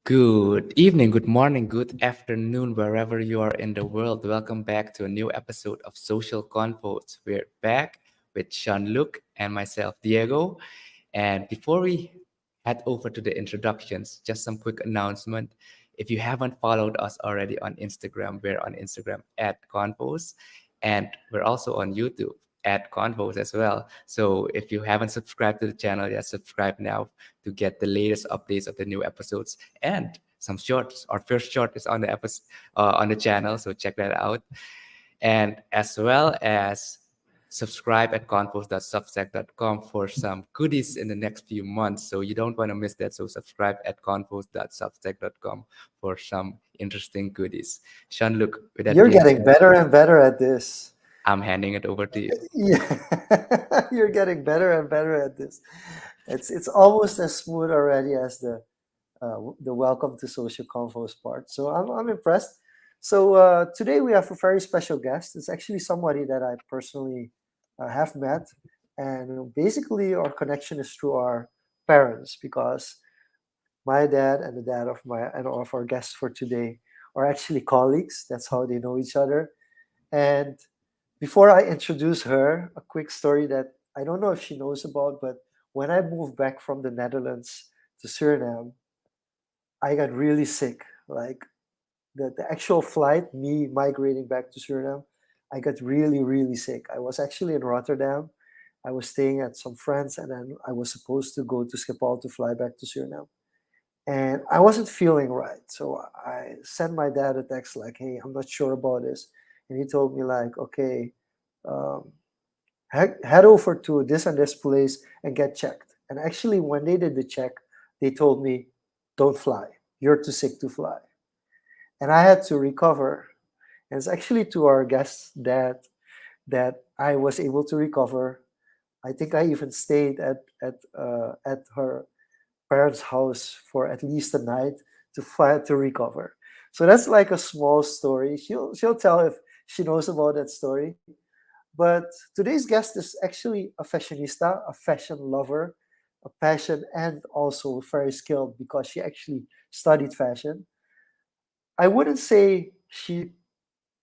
Good evening, good morning, good afternoon, wherever you are in the world. Welcome back to a new episode of Social Confoes. We're back with Jean-luc and myself, Diego. And before we head over to the introductions, just some quick announcement. If you haven't followed us already on Instagram, we're on Instagram at Confoes, and we're also on YouTube at Confoes as well. So if you haven't subscribed to the channel yet, subscribe now to get the latest updates of the new episodes and some shorts. Our first short is on the episode on the channel, so check that out. And as well as subscribe at confos.substack.com for some goodies in the next few months. So you don't want to miss that. So subscribe at confos.substack.com for some interesting goodies. Jean-luc, with that You're being getting said, better and better at this. I'm handing it over to you. Yeah, you're getting better and better at this. It's almost as smooth already as the welcome to Social Confoes part. So I'm impressed. So today we have a very special guest. It's actually somebody that I personally have met, and basically our connection is through our parents because my dad and the dad of my and all of our guests for today are actually colleagues. That's how they know each other. And before I introduce her, a quick story that I don't know if she knows about, but when I moved back from the Netherlands to Suriname, I got really sick. Like the actual flight, me migrating back to Suriname, I got really, really sick. I was actually in Rotterdam. I was staying at some friends, and then I was supposed to go to Schiphol to fly back to Suriname. And I wasn't feeling right. So I sent my dad a text like, hey, I'm not sure about this. And he told me like, okay, um, head over to this and this place and get checked. And actually, when they did the check, they told me, don't fly. You're too sick to fly. And I had to recover. And it's actually to our guests that I was able to recover. I think I even stayed at her parents' house for at least a night to fight to recover. So that's like a small story. She'll tell if she knows about that story. But today's guest is actually a fashionista, a fashion lover, a passion, and also very skilled because she actually studied fashion. I wouldn't say she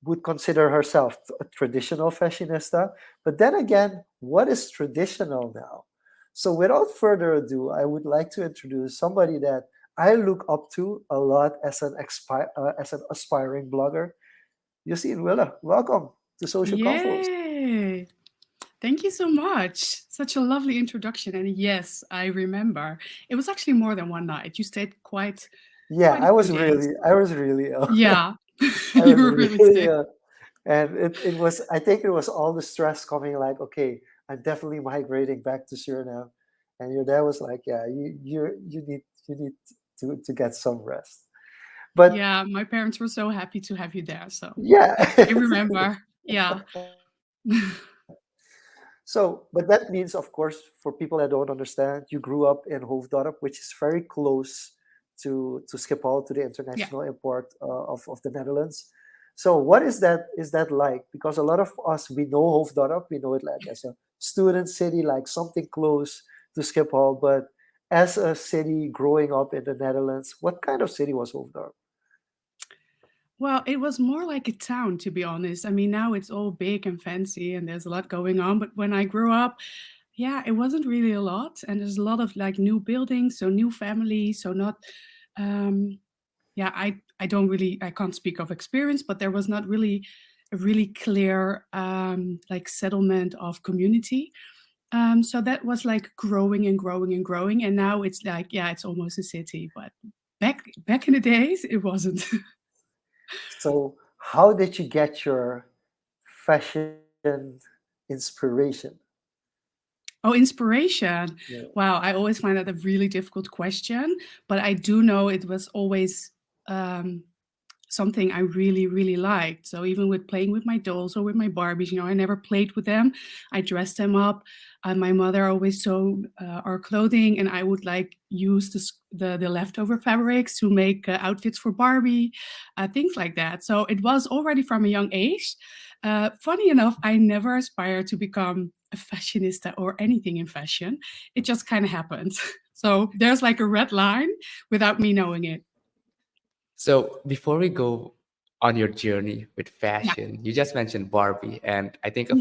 would consider herself a traditional fashionista, but then again, what is traditional now? So without further ado, I would like to introduce somebody that I look up to a lot as an aspiring blogger. Josine Wille, welcome to Social Confoes. Yay! Thank you so much. Such a lovely introduction. And yes, I remember. It was actually more than one night. You stayed Yeah, quite a few days. I was really ill. Yeah. I You was were really really sick. and it was I think it was all the stress coming like, okay, I'm definitely migrating back to Suriname. And your dad was like, yeah, you need to get some rest. But Yeah, my parents were so happy to have you there. So yeah. I remember. Yeah. So, but that means, of course, for people that don't understand, you grew up in Hoofddorp, which is very close to Schiphol, to the Yeah. international airport of the Netherlands. So, what is that like? Because a lot of us we know Hoofddorp, we know it like as a student city, like something close to Schiphol. But as a city growing up in the Netherlands, what kind of city was Hoofddorp? Well, it was more like a town, to be honest. I mean, now it's all big and fancy and there's a lot going on. But when I grew up, yeah, it wasn't really a lot. And there's a lot of like new buildings, so new families. So not, um, yeah, I don't really, I can't speak of experience, but there was not really a really clear like settlement of community. So that was like growing and growing and growing. And now it's like, yeah, it's almost a city. But back in the days, it wasn't. So, how did you get your fashion inspiration? Oh, inspiration. Yeah. Wow, I always find that a really difficult question, but I do know it was always um, something I really, really liked. So even with playing with my dolls or with my Barbies, I never played with them. I dressed them up. My mother always sewed our clothing, and I would like use the leftover fabrics to make outfits for Barbie, things like that. So it was already from a young age. Funny enough, I never aspired to become a fashionista or anything in fashion. It just kind of happened. So there's like a red line without me knowing it. So before we go on your journey with Yeah. fashion, you just mentioned Barbie, and I think Yeah.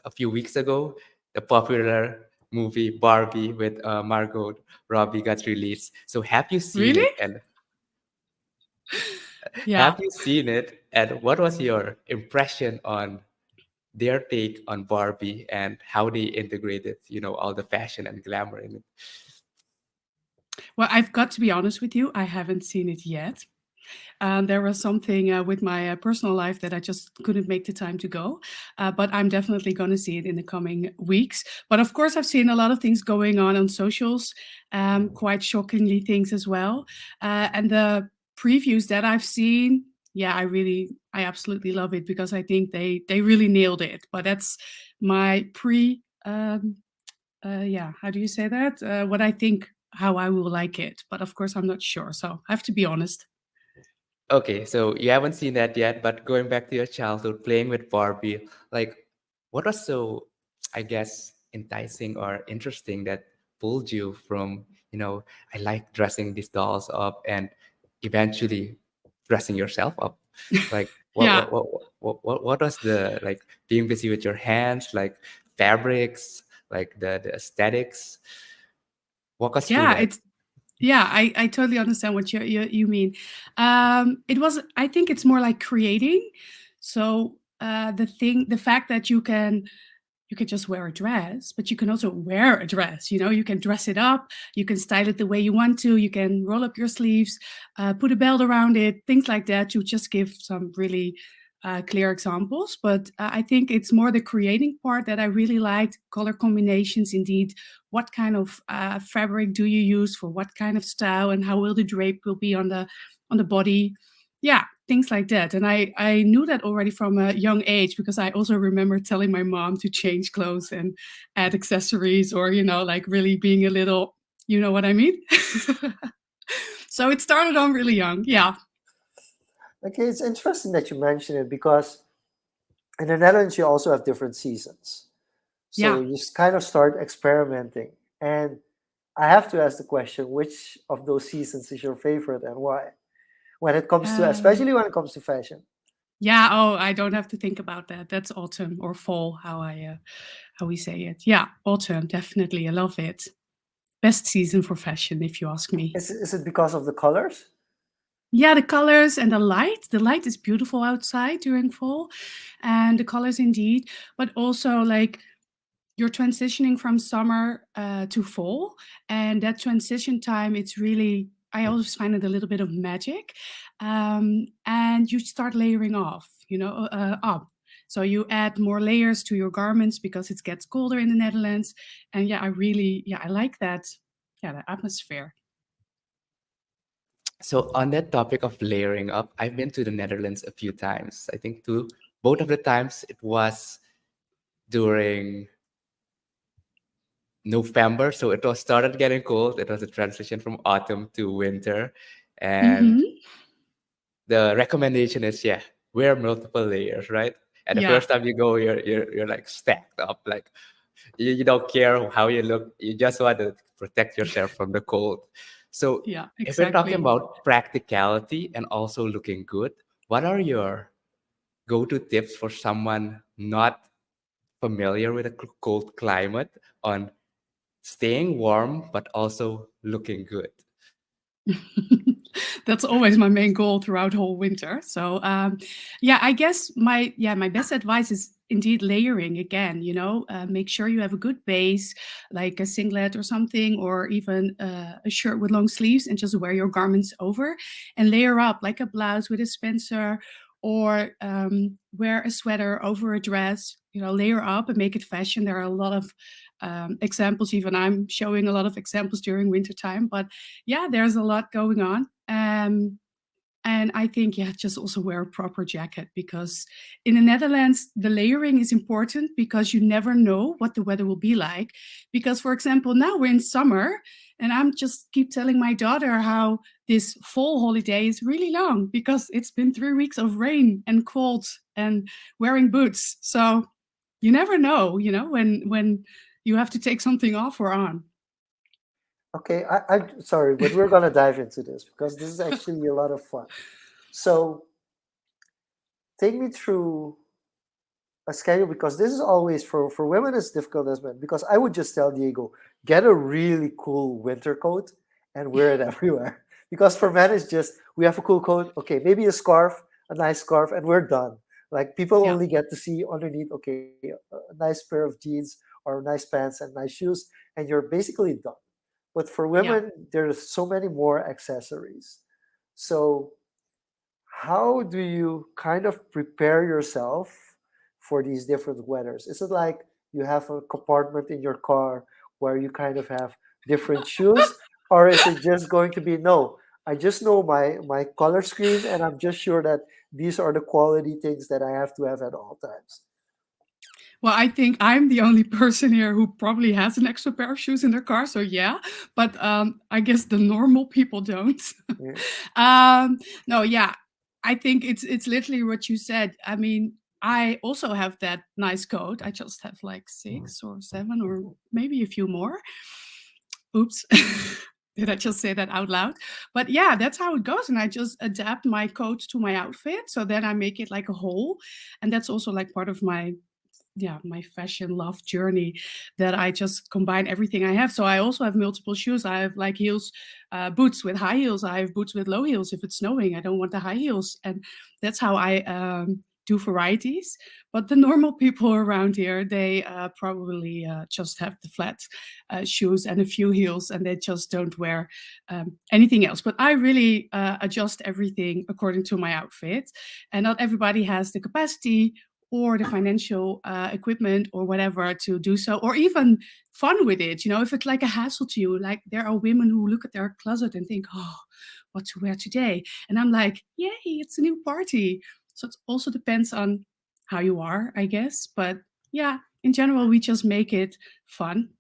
a few weeks ago, the popular movie Barbie with Margot Robbie got released. So have you seen Really? it? And Yeah. have you seen it? And what was your impression on their take on Barbie and how they integrated, all the fashion and glamour in it? Well, I've got to be honest with you, I haven't seen it yet. There was something with my personal life that I just couldn't make the time to go. But I'm definitely going to see it in the coming weeks. But of course, I've seen a lot of things going on socials, quite shockingly things as well. And the previews that I've seen, yeah, I absolutely love it because I think they really nailed it. But that's my yeah, how do you say that? What I think how I will like it. But of course, I'm not sure. So I have to be honest. Okay, so you haven't seen that yet, but going back to your childhood, playing with Barbie, like what was so, I guess, enticing or interesting that pulled you from, I like dressing these dolls up and eventually dressing yourself up? Like Yeah. what was the like being busy with your hands, like fabrics, like the aesthetics? Walk us through Yeah, that. it's yeah, I totally understand what you mean. It was I think it's more like creating. So the fact that you can just wear a dress, but you can also wear a dress. You know, you can dress it up, you can style it the way you want to, you can roll up your sleeves, put a belt around it, things like that. To just give some really clear examples. But I think it's more the creating part that I really liked. Color combinations, indeed. What kind of fabric do you use for what kind of style, and how will the drape will be on the body? Yeah, things like that. And I knew that already from a young age because I also remember telling my mom to change clothes and add accessories or, like really being a little, you know what I mean? So it started on really young. Yeah. Okay, it's interesting that you mention it because in the Netherlands you also have different seasons. So Yeah. you kind of start experimenting. And I have to ask the question, which of those seasons is your favorite and why? When it comes to, Uh, especially when it comes to fashion. yeah. Oh, I don't have to think about that. That's autumn or fall, how we say it. Yeah. Autumn. Definitely. I love it. Best season for fashion, if you ask me. Is it because of the colors? Yeah, the colors and the light. The light is beautiful outside during fall, and the colors indeed. But also, like you're transitioning from summer to fall, and that transition time, it's really I always find it a little bit of magic, and you start layering off, up. So you add more layers to your garments because it gets colder in the Netherlands, and yeah, I like that. Yeah, the atmosphere. So on that topic of layering up, I've been to the Netherlands a few times. I think both of the times it was during November, so it was started getting cold. It was a transition from autumn to winter, and Hmm. the recommendation is wear multiple layers, right? And the Yeah, first time you go, you're like stacked up, like you don't care how you look, you just want to protect yourself from the cold. So yeah, if we're talking exactly. about practicality and also looking good, what are your go-to tips for someone not familiar with a cold climate on staying warm but also looking good? That's always my main goal throughout whole winter. So yeah, I guess my best advice is indeed layering again. Make sure you have a good base, like a singlet or something, or even a shirt with long sleeves, and just wear your garments over, and layer up like a blouse with a spencer, or wear a sweater over a dress. Layer up and make it fashion. There are a lot of examples. Even I'm showing a lot of examples during winter time, but yeah, there's a lot going on. And I think, yeah, just also wear a proper jacket because in the Netherlands, the layering is important because you never know what the weather will be like. Because, for example, now we're in summer, and I'm just keep telling my daughter how this fall holiday is really long because it's been 3 weeks of rain and cold and wearing boots. So you never know, when you have to take something off or on. Okay, I'm sorry, but we're gonna dive into this because this is actually a lot of fun. So take me through a schedule because this is always for women it's difficult as men because I would just tell Diego get a really cool winter coat and wear it everywhere because for men it's just we have a cool coat, okay, maybe a scarf, a nice scarf, and we're done. Like people Yeah, only get to see underneath, okay, a nice pair of jeans or nice pants and nice shoes, and you're basically done. But for yeah. women there's so many more accessories. So how do you kind of prepare yourself for these different weathers? Is it like you have a compartment in your car where you kind of have different shoes, or is it just going to be no? I just know my color scheme, and I'm just sure that these are the quality things that I have to have at all times. Well, I think I'm the only person here who probably has an extra pair of shoes in their car. So yeah, but I guess the normal people don't. Yeah. um, no, yeah, I think it's literally what you said. I mean, I also have that nice coat. I just have like 6 or 7 or maybe a few more. Oops. Did I just say that out loud? But yeah, that's how it goes. And I just adapt my coat to my outfit. So then I make it like a whole. And that's also like part of my my fashion love journey that I just combine everything I have. So I also have multiple shoes. I have like heels, boots with high heels. I have boots with low heels. If it's snowing, I don't want the high heels, and that's how I do varieties. But the normal people around here, they probably just have the flat shoes and a few heels, and they just don't wear anything else. But I really adjust everything according to my outfit, and not everybody has the capacity or the financial equipment or whatever to do so, or even fun with it. You know, if it's like a hassle to you, like there are women who look at their closet and think, oh, what to wear today? And I'm like, yay, it's a new party. So it also depends on how you are, I guess. But yeah, in general, we just make it fun.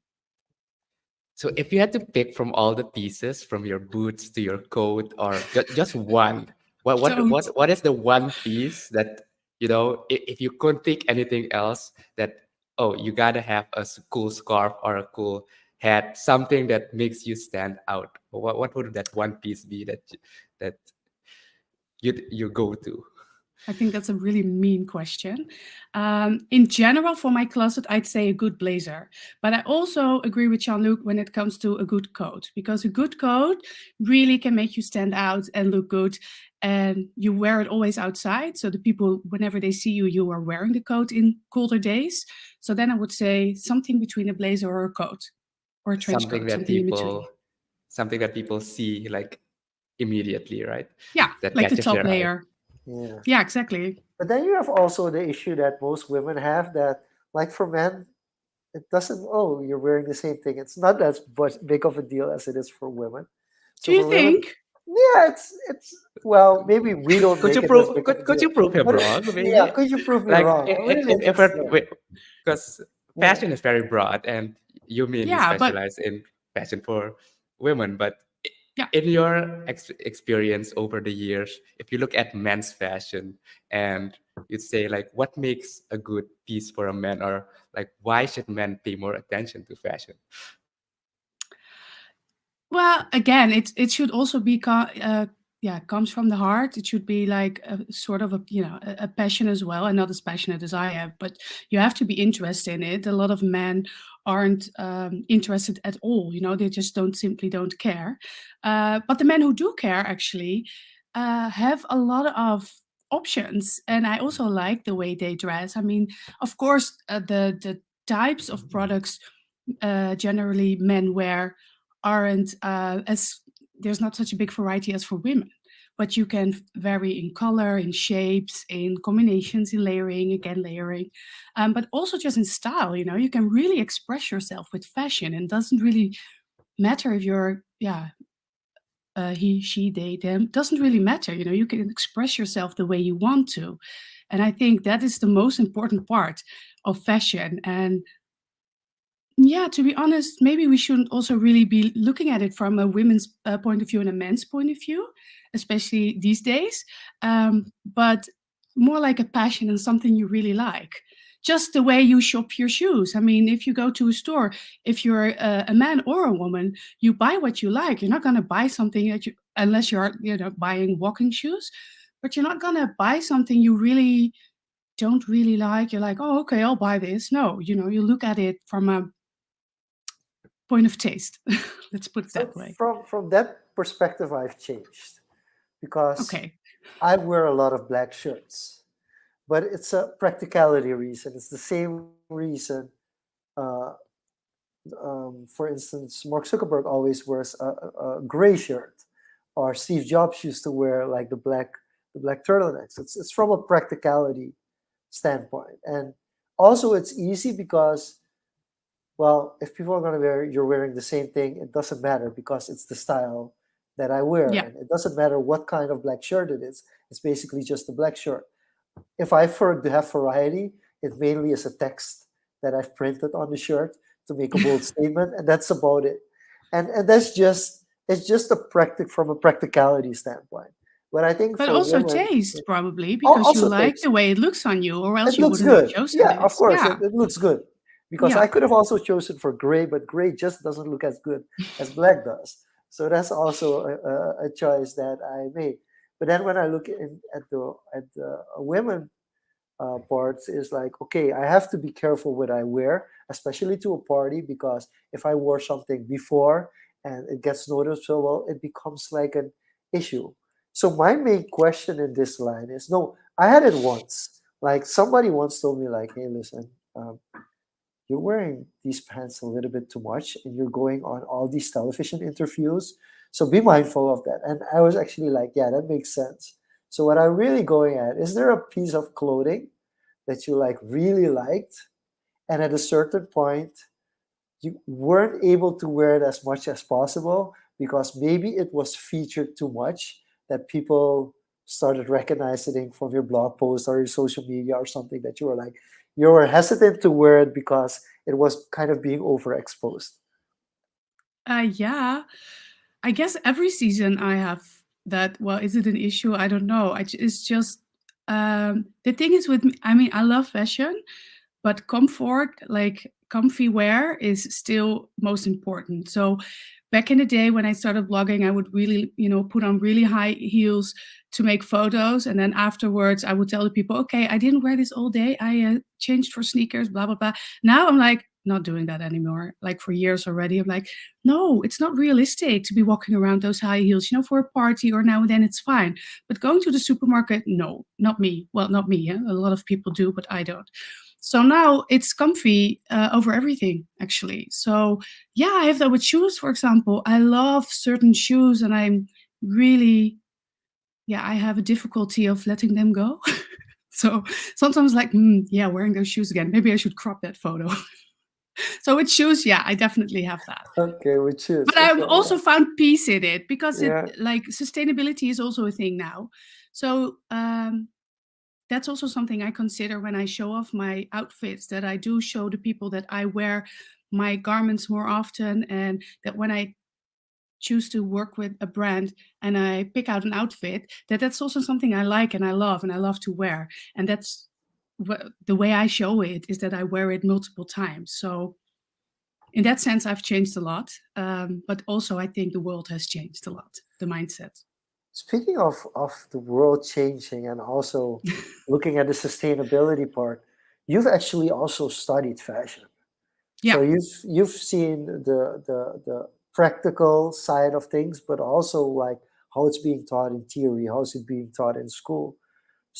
So if you had to pick from all the pieces, from your boots to your coat, or just one, what what Don't. what what is the one piece that if you couldn't pick anything else, that you gotta have a cool scarf or a cool hat, something that makes you stand out. What would that one piece be that you go to? I think that's a really mean question. In general, for my closet, I'd say a good blazer. But I also agree with Jean-Luc when it comes to a good coat, because a good coat really can make you stand out and look good. And you wear it always outside. So the people, whenever they see you, you are wearing the coat in colder days. So then I would say something between a blazer or a coat or a trench Something coat, that something in people between. something that people see like immediately, right? Yeah, That like the catches top their eye. layer. Yeah. Yeah, exactly. But then you have also the issue that most women have that, like for men, it doesn't, oh, you're wearing the same thing. It's not as big of a deal as it is for women. Do So you for women, think? yeah, it's well, maybe we don't Could make you it as prove big of could a could deal. you prove him But wrong, yeah, maybe? could you prove me Like wrong? I'm really if interested there. because Yeah. fashion is very broad, and you Yeah, but specialize in fashion for women, but yeah. in your experience over the years, if you look at men's fashion and you'd say like what makes a good piece for a man, or like why should men pay more attention to fashion? Well, again, it should also be yeah, comes from the heart. It should be like a sort of a passion as well, and not as passionate as I have. But you have to be interested in it. A lot of men aren't interested at all. You know, they just don't care. But the men who do care actually have a lot of options, and I also like the way they dress. I mean, of course, the types of products generally men wear aren't as there's not such a big variety as for women, but you can vary in color, in shapes, in combinations, in layering, again layering, but also just in style. You know, you can really express yourself with fashion, and it doesn't really matter if you're he, she, they, them, doesn't really matter. You know, you can express yourself the way you want to, and I think that is the most important part of fashion. And yeah, to be honest, maybe we shouldn't also really be looking at it from a women's point of view and a men's point of view, especially these days. But more like a passion and something you really like. just the way you shop your shoes. I mean, if you go to a store, if you're a man or a woman, you buy what you like. You're not going to buy something that you, unless you're, buying walking shoes, but you're not going to buy something you really don't really like. You're like, oh, okay, I'll buy this. No, you look at it from a point of taste. Let's put it So that way. from that perspective, I've changed because Okay. I wear a lot of black shirts, but it's a practicality reason. It's the same reason. Uh, for instance, Mark Zuckerberg always wears a gray shirt, or Steve Jobs used to wear like the black turtlenecks. It's from a practicality standpoint, and also it's easy because, well, if people are gonna you're wearing the same thing, it doesn't matter because it's the style that I wear, Yeah. and it doesn't matter what kind of black shirt it is. It's basically just a black shirt. If I to have variety, it mainly is a text that I've printed on the shirt to make a bold statement, and that's about it. And that's just it's just from a practicality standpoint. But I think But for also women, taste, probably, because you also like takes the way it looks on you, or else it you looks wouldn't have good. chosen Yeah, of this. course, Yeah. it looks good because Yeah. I could have also chosen for gray, but gray just doesn't look as good as black does. So that's also a choice that I made. But then when I look at the women parts, is like, okay, I have to be careful what I wear, especially to a party, because if I wore something before and it gets noticeable, it becomes like an issue. So my main question in this line is, no, I had it once. Like somebody once told me, like, hey, listen, you're wearing these pants a little bit too much and you're going on all these television interviews. So be mindful of that. And I was actually like, yeah, that makes sense. So what I'm really going at, is there a piece of clothing that you like really liked, and at a certain point you weren't able to wear it as much as possible because maybe it was featured too much, that people started recognizing from your blog post or your social media or something, that you were hesitant to wear it because it was kind of being overexposed. Yeah. I guess every season I have that. Well, is it an issue? I don't know. It's just the thing is with me. I mean, I love fashion, but comfort, like comfy wear, is still most important. So back in the day when I started blogging, I would really, put on really high heels to make photos, and then afterwards I would tell the people, okay, I didn't wear this all day. I changed for sneakers, blah blah blah. Now I'm like, not doing that anymore. Like for years already, I'm like, no, it's not realistic to be walking around those high heels. For a party or now and then it's fine, but going to the supermarket, no, not me. Well, not me. Yeah? A lot of people do, but I don't. So now it's comfy over everything, actually. So yeah, I have that with shoes, for example. I love certain shoes, and I'm really, yeah, I have a difficulty of letting them go. So sometimes, like, yeah, wearing those shoes again. Maybe I should crop that photo. So with shoes, yeah, I definitely have that. Okay, which is But I've okay. also found peace in it because it, Yeah. like, sustainability is also a thing now. So that's also something I consider when I show off my outfits, that I do show the people that I wear my garments more often, and that when I choose to work with a brand and I pick out an outfit, that's also something I like and I love to wear. And that's the way I show it, is that I wear it multiple times. So in that sense, I've changed a lot. But also I think the world has changed a lot, the mindset. Speaking of the world changing and also looking at the sustainability part, you've actually also studied fashion. So Yeah, you've seen the practical side of things, but also like how it's being taught in theory, how is it being taught in school.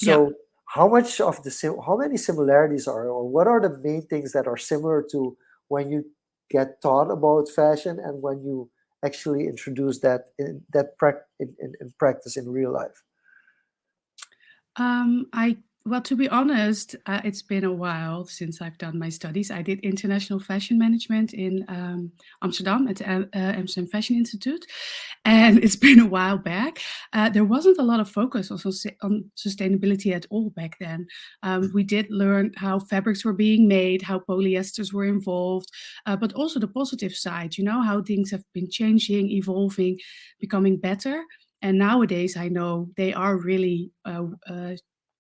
yeah. So how many similarities are, or what are the main things that are similar to when you get taught about fashion and when you actually introduce that in practice in real life? I Well, to be honest, it's been a while since I've done my studies. I did international fashion management in Amsterdam at the Amsterdam Fashion Institute, and it's been a while back. There wasn't a lot of focus on sustainability at all back then. We did learn how fabrics were being made, how polyesters were involved, but also the positive side. How things have been changing, evolving, becoming better. And nowadays, I know they are really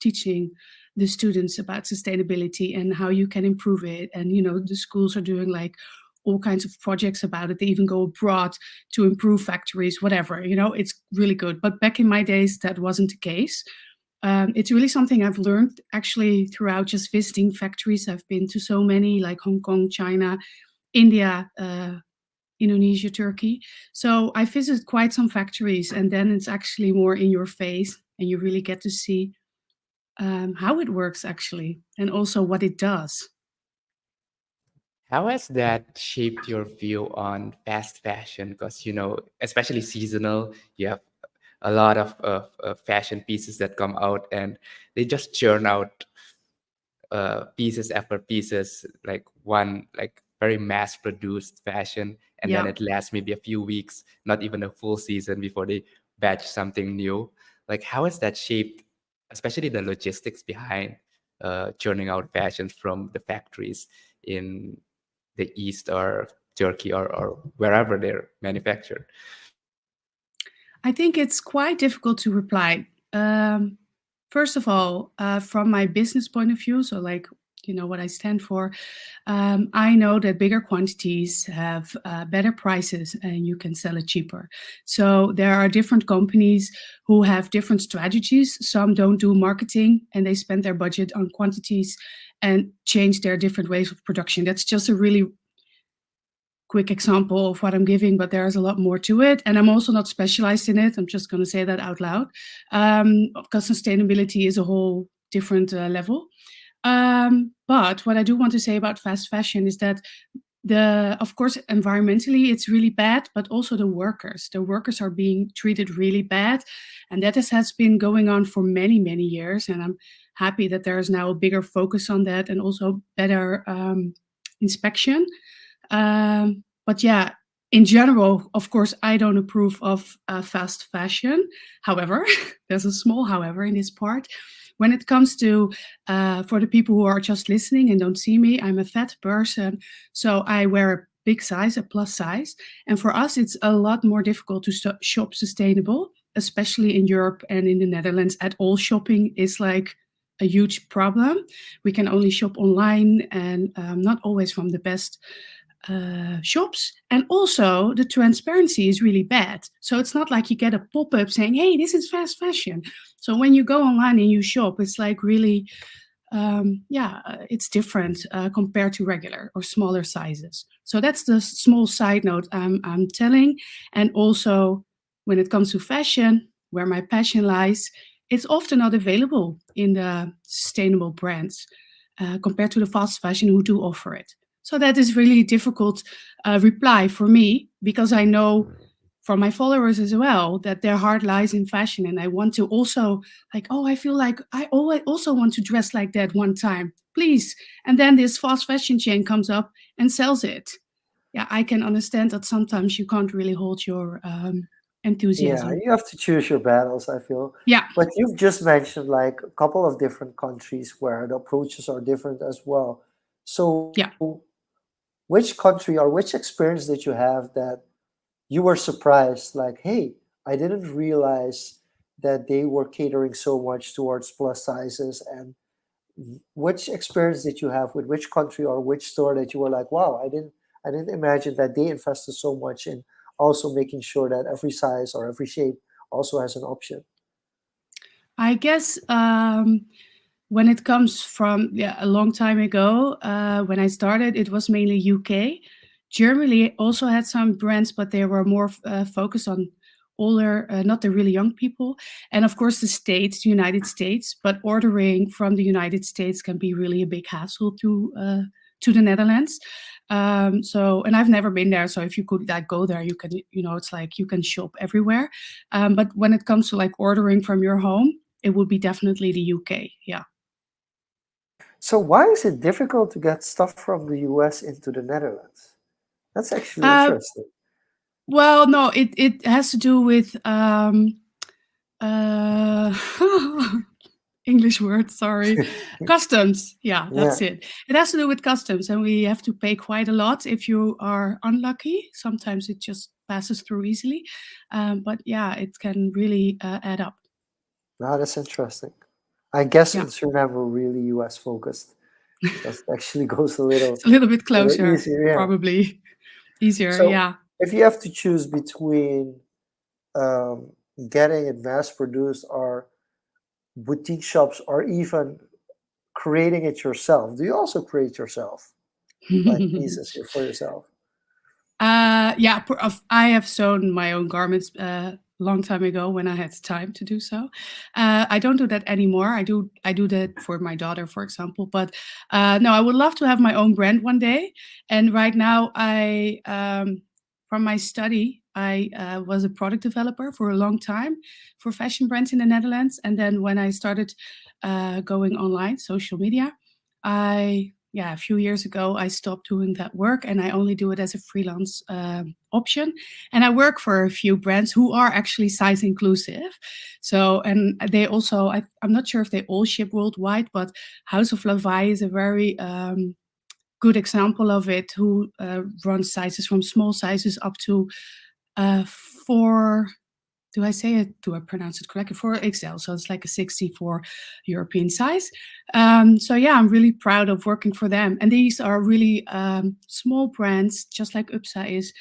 teaching the students about sustainability and how you can improve it. And the schools are doing like all kinds of projects about it. They even go abroad to improve factories, whatever. It's really good. But back in my days, that wasn't the case. It's really something I've learned actually throughout just visiting factories. I've been to so many, like Hong Kong, China, India, Indonesia, Turkey. So I visited quite some factories, and then it's actually more in your face, and you really get to see how it works actually, and also what it does. How has that shaped your view on fast fashion? Because, especially seasonal, you have a lot of fashion pieces that come out and they just churn out pieces after pieces, like one, like very mass produced fashion. And then Yeah. it lasts maybe a few weeks, not even a full season before they batch something new. Like, how has that shaped, especially the logistics behind churning out fashions from the factories in the East or Turkey or wherever they're manufactured? I think it's quite difficult to reply. First of all, from my business point of view, so like what I stand for, I know that bigger quantities have better prices and you can sell it cheaper. So there are different companies who have different strategies. Some don't do marketing and they spend their budget on quantities and change their different ways of production. That's just a really quick example of what I'm giving, but there's a lot more to it. And I'm also not specialized in it. I'm just going to say that out loud, because sustainability is a whole different level. But what I do want to say about fast fashion is that of course, environmentally, it's really bad, but also the workers are being treated really bad. And that has been going on for many, many years. And I'm happy that there is now a bigger focus on that and also better inspection. But yeah, in general, of course, I don't approve of fast fashion. However, there's a small however in this part. When it comes to, for the people who are just listening and don't see me, I'm a fat person. So I wear a big size, a plus size. And for us, it's a lot more difficult to shop sustainable, especially in Europe and in the Netherlands. At all, shopping is like a huge problem. We can only shop online and not always from the best shops. And also the transparency is really bad. So it's not like you get a pop-up saying, hey, this is fast fashion. So when you go online and you shop, it's like really it's different compared to regular or smaller sizes. So that's the small side note I'm telling. And also when it comes to fashion, where my passion lies, it's often not available in the sustainable brands compared to the fast fashion who do offer it. So that is really difficult reply for me, because I know from my followers as well that their heart lies in fashion, and I want to also like, oh, I feel like I always also want to dress like that one time, please. And then this fast fashion chain comes up and sells it. Yeah, I can understand that sometimes you can't really hold your Yeah, enthusiasm. you have to choose your battles, I feel. Yeah, But you've just mentioned like a couple of different countries where the approaches are different as well. So, yeah. which country or which experience did you have that you were surprised, like, hey, I didn't realize that they were catering so much towards plus sizes? And which experience did you have with which country or which store that you were like, wow, I didn't imagine that they invested so much in also making sure that every size or every shape also has an option? I guess when it comes from a long time ago, when I started, it was mainly UK. Germany also had some brands, but they were more focused on older, not the really young people. And of course, the United States. But ordering from the United States can be really a big hassle to the Netherlands. And I've never been there. So if you could like go there, you can, it's like you can shop everywhere. But when it comes to like ordering from your home, it would be definitely the UK. Yeah. So why is it difficult to get stuff from the US into the Netherlands? That's actually Uh, interesting. well, no, it has to do with uh, English word, sorry. Customs. Yeah, Yeah. that's it. It has to do with customs, and we have to pay quite a lot if you are unlucky. Sometimes it just passes through easily. But yeah, it can really add up. Now that's interesting. I guess Yeah. in Suriname we're really U.S. focused because it actually goes It's a little bit a little closer, easier. Yeah. probably easier. So Yeah. if you have to choose between um, getting it mass produced or boutique shops or even creating it yourself, do you also create yourself like pieces for yourself? Yeah, I have sewn my own garments a long time ago when I had time to do so. I don't do that anymore. I do that for my daughter, for example. But no, I would love to have my own brand one day. And right now, from my study, I was a product developer for a long time for fashion brands in the Netherlands. And then when I started going online, social media, a few years ago, I stopped doing that work and I only do it as a freelance option. And I work for a few brands who are actually size inclusive. So, and they also, I'm not sure if they all ship worldwide, but House of Lavai is a very good example of it, who runs sizes from small sizes up to four. Do I pronounce it correctly? For XL, so it's like a 64 European size. So yeah, I'm really proud of working for them. And these are really small brands, just like UPSA is,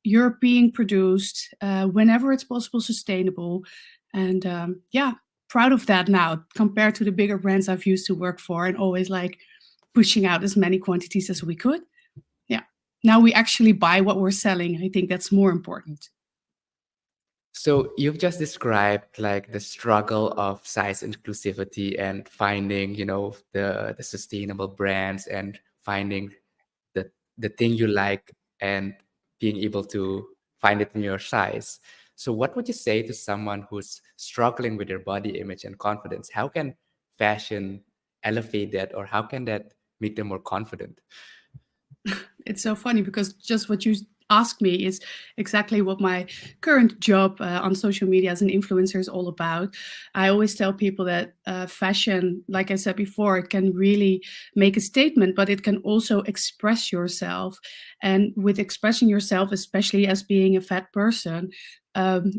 European produced, whenever it's possible, sustainable. And yeah, proud of that now compared to the bigger brands I've used to work for and always like pushing out as many quantities as we could. Yeah. Now we actually buy what we're selling. I think that's more important. So you've just described like the struggle of size inclusivity and finding, the sustainable brands and finding the thing you like and being able to find it in your size. So what would you say to someone who's struggling with their body image and confidence? How can fashion elevate that, or how can that make them more confident? It's so funny because just what you asked me is exactly what my current job on social media as an influencer is all about. I always tell people that fashion, like I said before, it can really make a statement, but it can also express yourself. And with expressing yourself, especially as being a fat person,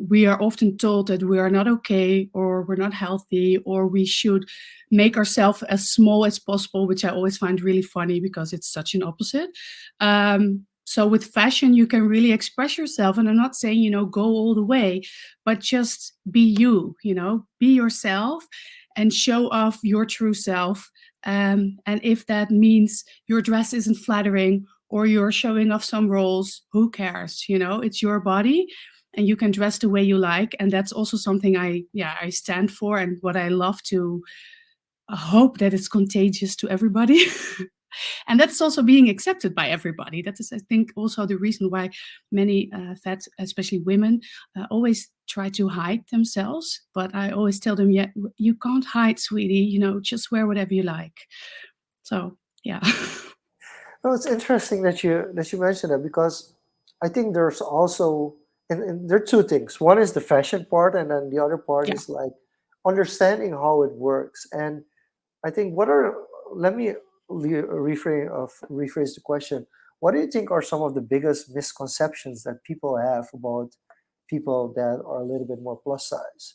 we are often told that we are not okay, or we're not healthy, or we should make ourselves as small as possible, which I always find really funny because it's such an opposite. So with fashion, you can really express yourself. And I'm not saying, go all the way, but just be you, be yourself and show off your true self. And if that means your dress isn't flattering or you're showing off some rolls, who cares? It's your body and you can dress the way you like. And that's also something I stand for, and what I love to hope that it's contagious to everybody. And that's also being accepted by everybody. That is, I think, also the reason why many fat, especially women, always try to hide themselves. But I always tell them, yeah, you can't hide, sweetie. Just wear whatever you like. So yeah. No, it's interesting that you mentioned that because I think there's also and there are two things. One is the fashion part, and then the other part Yeah. is like understanding how it works. And I think let me rephrase the question. What do you think are some of the biggest misconceptions that people have about people that are a little bit more plus size?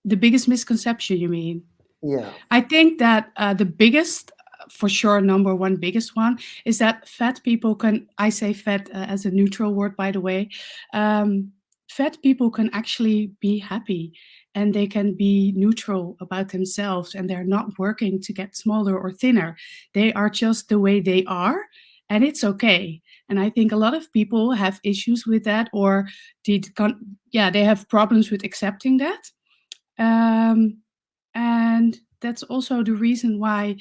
The biggest misconception, you mean? Yeah. I think that the biggest, for sure, number one biggest one is that fat people can, I say fat as a neutral word, by the way, fat people can actually be happy and they can be neutral about themselves and they're not working to get smaller or thinner. They are just the way they are and it's okay. And I think a lot of people have issues with that, or they have problems with accepting that. Um, and that's also the reason why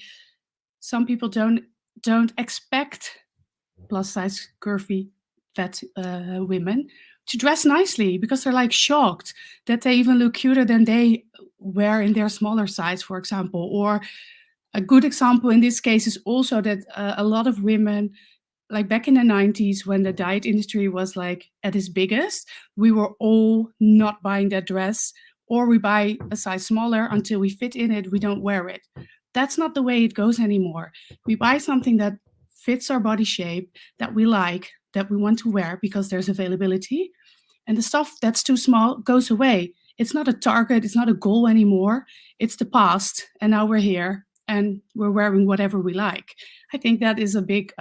some people don't expect plus size curvy fat women to dress nicely, because they're like shocked that they even look cuter than they wear in their smaller size, for example. Or a good example in this case is also that a lot of women, like back in the 90s when the diet industry was like at its biggest, we were all not buying that dress, or we buy a size smaller until we fit in it, we don't wear it. That's not the way it goes anymore. We buy something that fits our body shape, that we like, that we want to wear because there's availability, and the stuff that's too small goes away. it's not a target, it's not a goal anymore. It's the past, and now we're here, and we're wearing whatever we like. I think that is a big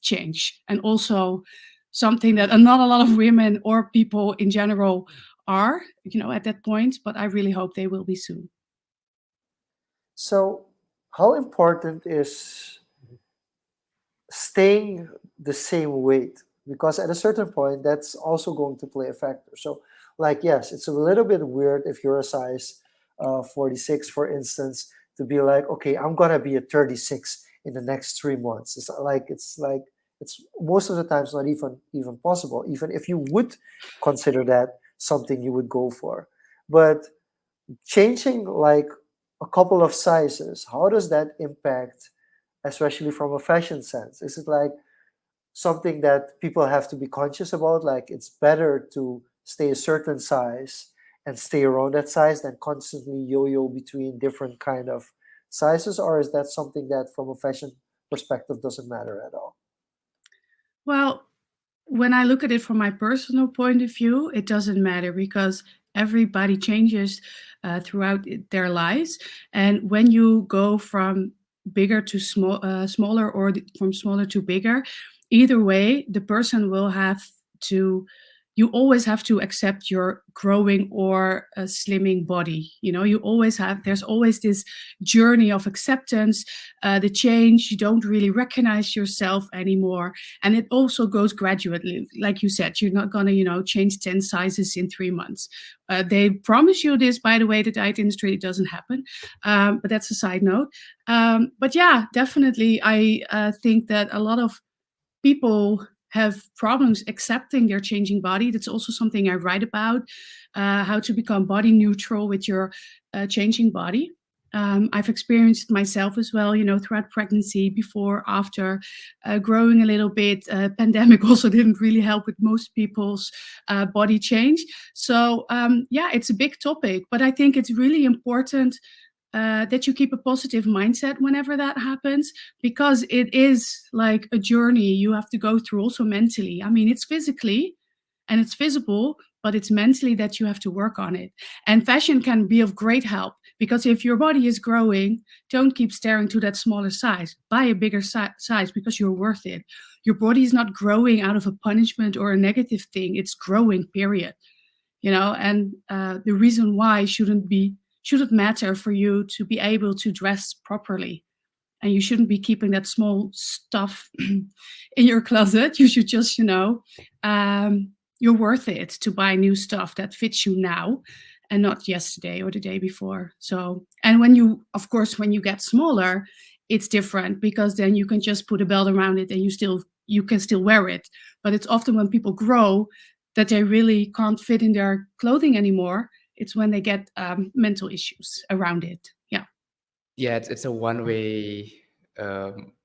change, and also something that not a lot of women or people in general are, at that point. But I really hope they will be soon. So, how important is staying the same weight? Because at a certain point, that's also going to play a factor. So, like, yes, it's a little bit weird if you're a size 46, for instance, to be like, okay, I'm gonna be a 36 in the next 3 months. It's most of the times not even possible. Even if you would consider that something you would go for, but changing like a couple of sizes, how does that impact, especially from a fashion sense? Is it like something that people have to be conscious about? Like it's better to stay a certain size and stay around that size than constantly yo-yo between different kind of sizes, or is that something that from a fashion perspective doesn't matter at all? Well, when I look at it from my personal point of view, it doesn't matter because everybody changes throughout their lives. And when you go from bigger to smaller, or from smaller to bigger, either way, the person will have to. You always have to accept your growing or slimming body. You always have. There's always this journey of acceptance, the change. You don't really recognize yourself anymore, and it also goes gradually. Like you said, you're not going to change 10 sizes in 3 months. They promise you this, by the way, the diet industry. It doesn't happen, but that's a side note. But yeah, definitely I think that a lot of people have problems accepting their changing body. That's also something I write about, how to become body neutral with your changing body. I've experienced it myself as well, throughout pregnancy, before, after, growing a little bit. Pandemic also didn't really help with most people's body change. So yeah, it's a big topic, but I think it's really important that you keep a positive mindset whenever that happens, because it is like a journey you have to go through also mentally. I mean, it's physically and it's visible, but it's mentally that you have to work on it. And fashion can be of great help, because if your body is growing, don't keep staring to that smaller size. Buy a bigger size, because you're worth it. Your body is not growing out of a punishment or a negative thing. It's growing, period. And the reason why shouldn't matter for you to be able to dress properly. And you shouldn't be keeping that small stuff in your closet. You should just, you're worth it to buy new stuff that fits you now and not yesterday or the day before. So, and of course, when you get smaller, it's different, because then you can just put a belt around it and you can still wear it. But it's often when people grow that they really can't fit in their clothing anymore. It's when they get mental issues around it. Yeah. Yeah, it's a one-way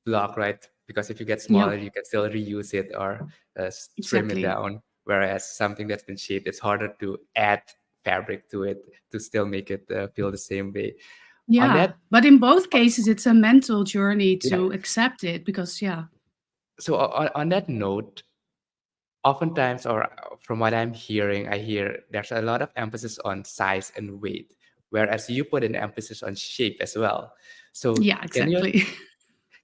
block, right? Because if you get Yeah, smaller, you can still reuse it or trim it exactly. down. Whereas something that's been shaped, it's harder to add fabric to it to still make it feel the same way. On Yeah. that, But in both cases, it's a mental journey yeah. to accept it, because, yeah, So on that note, oftentimes, or from what I'm hearing, I hear there's a lot of emphasis on size and weight, whereas you put an emphasis on shape as well. So yeah, can you exactly.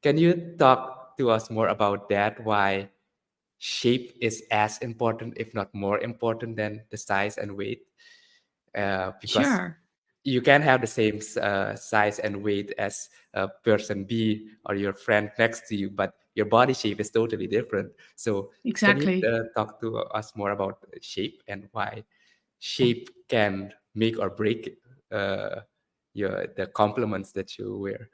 can you talk to us more about that? Why shape is as important, if not more important, than the size and weight? Because Sure. you can have the same size and weight as person B or your friend next to you, but your body shape is totally different. So, can you Exactly. talk to us more about shape and why shape can make or break uh, the compliments that you wear?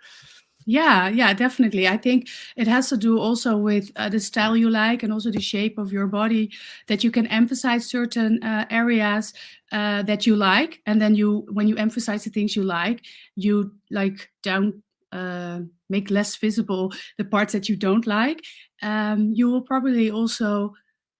Yeah, yeah, definitely. I think it has to do also with the style you like, and also the shape of your body, that you can emphasize certain areas that you like, and then when you emphasize the things you like, you like down make less visible the parts that you don't like. You will probably also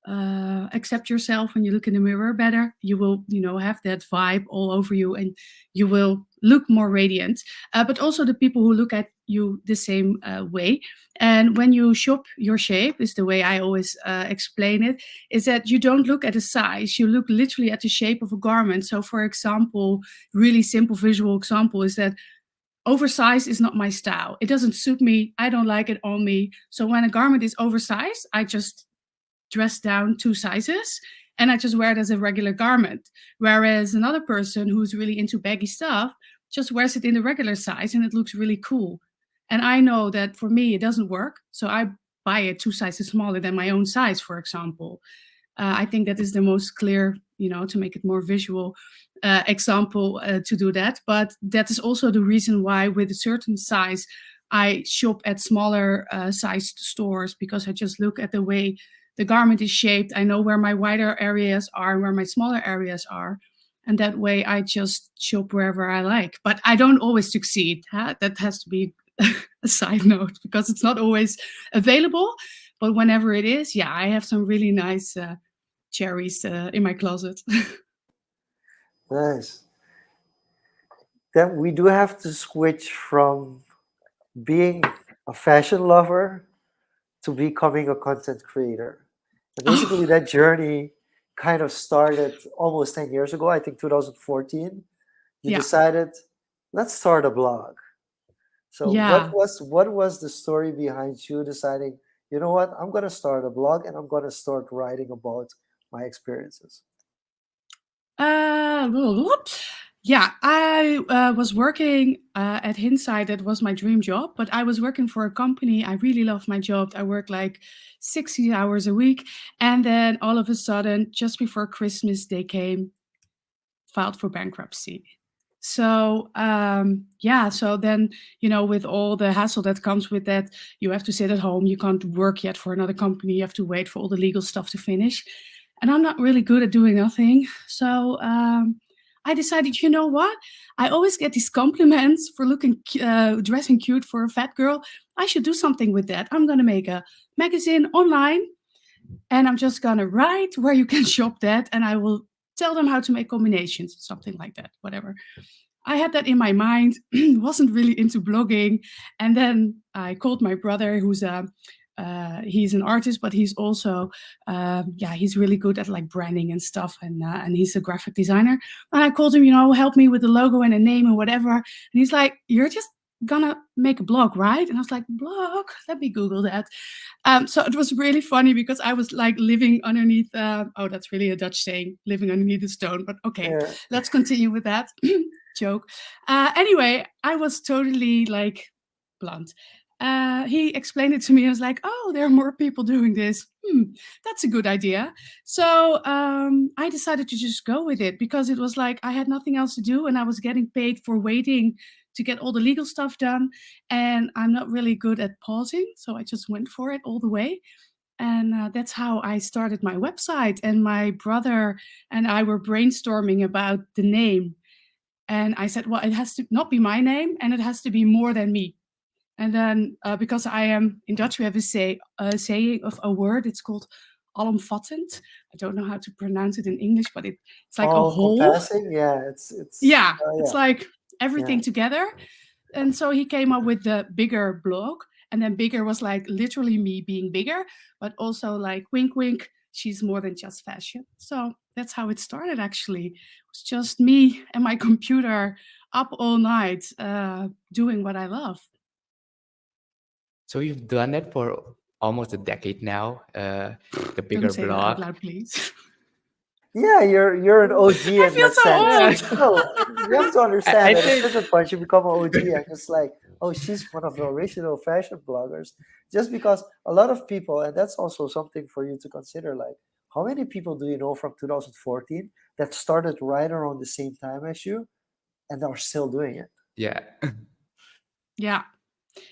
accept yourself when you look in the mirror better. You will, have that vibe all over you, and you will look more radiant. But also the people who look at you the same way. And when you shop your shape, is the way I always explain it, is that you don't look at a size, you look literally at the shape of a garment. So, for example, really simple visual example is that oversized is not my style. It doesn't suit me. I don't like it on me. So when a garment is oversized, I just dress down 2 sizes and I just wear it as a regular garment. Whereas another person who's really into baggy stuff just wears it in the regular size and it looks really cool. And I know that for me, it doesn't work. So I buy it 2 sizes smaller than my own size, for example. I think that is the most clear, to make it more visual example to do that. But that is also the reason why, with a certain size, I shop at smaller sized stores, because I just look at the way the garment is shaped. I know where my wider areas are and where my smaller areas are. And that way I just shop wherever I like. But I don't always succeed. Huh? That has to be a side note, because it's not always available. But whenever it is, yeah, I have some really nice cherries in my closet. Nice. Then we do have to switch from being a fashion lover to becoming a content creator. And basically, Oh, that journey kind of started almost 10 years ago, I think 2014. You yeah. decided, let's start a blog. So Yeah. what was the story behind you deciding, you know what, I'm gonna start a blog and I'm gonna start writing about my experiences? Whoop. Yeah, I was working at Hindsight. That was my dream job. But I was working for a company. I really loved my job. I worked like 60 hours a week. And then all of a sudden, just before Christmas, they came, filed for bankruptcy. So yeah, so then, with all the hassle that comes with that, you have to sit at home, you can't work yet for another company, you have to wait for all the legal stuff to finish, and I'm not really good at doing nothing. So I decided, you know what, I always get these compliments for looking dressing cute for a fat girl. I should do something with that. I'm going to make a magazine online, and I'm just gonna write where you can shop that, and I will tell them how to make combinations, something like that, whatever. I had that in my mind, wasn't really into blogging, and then I called my brother, who's a he's an artist, but he's also yeah, he's really good at like branding and stuff, and he's a graphic designer. And I called him, help me with the logo and a name and whatever. And he's like, "You're just gonna make a blog, right?" And I was like, "Blog? Let me Google that." So it was really funny, because I was like living underneath. Oh, that's really a Dutch saying, living underneath a stone. But okay, Yeah. let's continue with that joke. Anyway, I was totally like blunt. He explained it to me. I was like, "Oh, there are more people doing this. That's a good idea." So I decided to just go with it, because it was like I had nothing else to do, and I was getting paid for waiting to get all the legal stuff done. And I'm not really good at pausing, so I just went for it all the way. And that's how I started my website. And my brother and I were brainstorming about the name. And I said, well, it has to not be my name, and it has to be more than me. And then, because I am in Dutch, we have a saying of a word. It's called alomvattend. I don't know how to pronounce it in English, but it's like a All whole. encompassing. Yeah, Yeah, it's yeah, like yeah. everything together. And so he came up with the bigger blog. And then bigger was like literally me being bigger, but also like wink, wink, she's more than just fashion. So that's how it started, actually. It was just me and my computer up all night doing what I love. So you've done it for almost a decade now, the Don't bigger say that out blog. loud, please. Yeah, you're an OG I in feel that so sense. Yeah, old. No, you have to I understand at a think certain point you become an OG and it's like, oh, she's one of the original fashion bloggers. Just because a lot of people, and that's also something for you to consider, like how many people do you know from 2014 that started right around the same time as you and are still doing it? yeah. Yeah.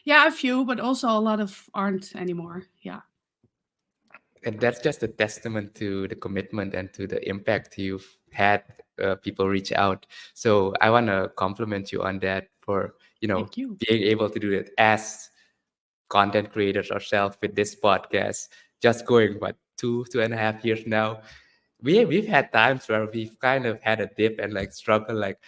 Yeah, a few, but also a lot of aren't anymore. Yeah. And that's just a testament to the commitment and to the impact you've had. People reach out, so I want to compliment you on that for Thank you. being able to do it as content creators ourselves with this podcast, just going what two and a half years now, we've had times where we've kind of had a dip and like struggle, like,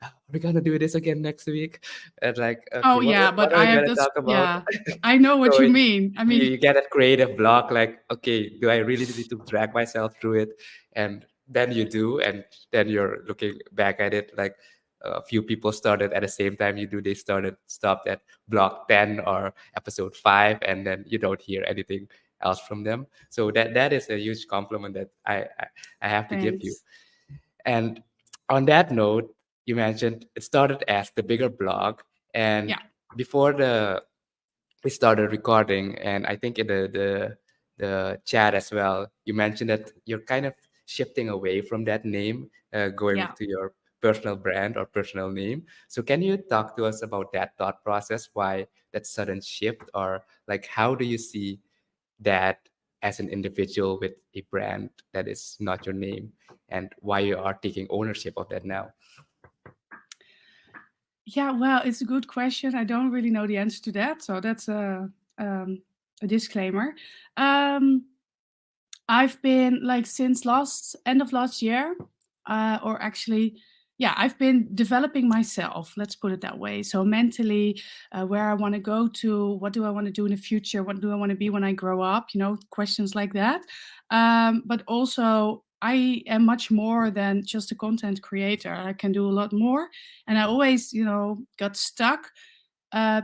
"Ah, are we gonna do this again next week?" And like, Oh okay, yeah, what but are I we have gonna this. talk about? Yeah, I know what So you mean. I mean, you get that creative block, like, okay, do I really need to drag myself through it? And then you do, and then you're looking back at it like a few people started at the same time you do. They stopped at block 10 or episode 5, and then you don't hear anything else from them. So that is a huge compliment that I have to give you. thanks. And on that note, you mentioned it started as the bigger blog, and Yeah, before the we started recording, and I think in the chat as well, you mentioned that you're kind of shifting away from that name, going yeah. to your personal brand or personal name. So can you talk to us about that thought process? Why that sudden shift, or like how do you see that as an individual with a brand that is not your name, and why you are taking ownership of that now? Yeah, well, it's a good question. I don't really know the answer to that, so that's a disclaimer. Um, I've been like since last end of last year, or actually, yeah, I've been developing myself. Let's put it that way. So mentally, where I want to go to, what do I want to do in the future, what do I want to be when I grow up? You know, questions like that. But also, I am much more than just a content creator. I can do a lot more, and I always, got stuck